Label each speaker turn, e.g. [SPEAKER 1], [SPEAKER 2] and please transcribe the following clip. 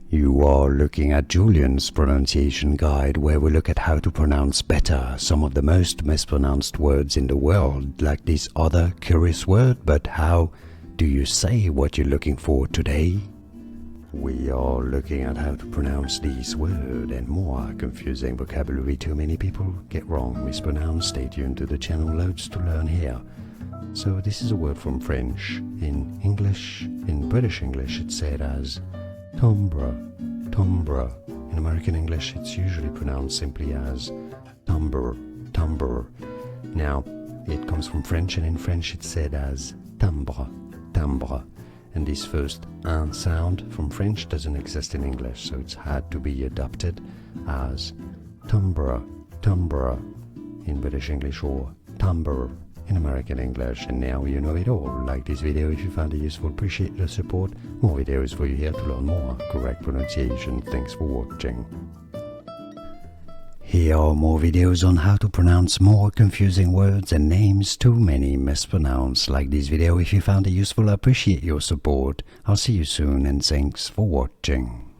[SPEAKER 1] You are looking at Julian's pronunciation guide, where we look at how to pronounce better some of the most mispronounced words in the world, like this other curious word, but how do you say what you're looking for today? We are looking at how to pronounce this word and more confusing vocabulary too many people get wrong, mispronounce. Stay tuned to the channel, loads to learn here. So this is a word from French. In English, in British English, it's said as timbre, timbre. In American English, it's usually pronounced simply as timbre, timbre. Now, it comes from French, and in French it's said as timbre, timbre. And this first un sound from French doesn't exist in English, so it's had to be adopted as timbre, timbre in British English, or timbre in American English. And now you know it all. Like this video if you found it useful, appreciate your support. More videos for you here to learn more correct pronunciation. Thanks for watching. Here are more videos on how to pronounce more confusing words and names too many mispronounced. Like this video if you found it useful, I appreciate your support. I'll see you soon, and thanks for watching.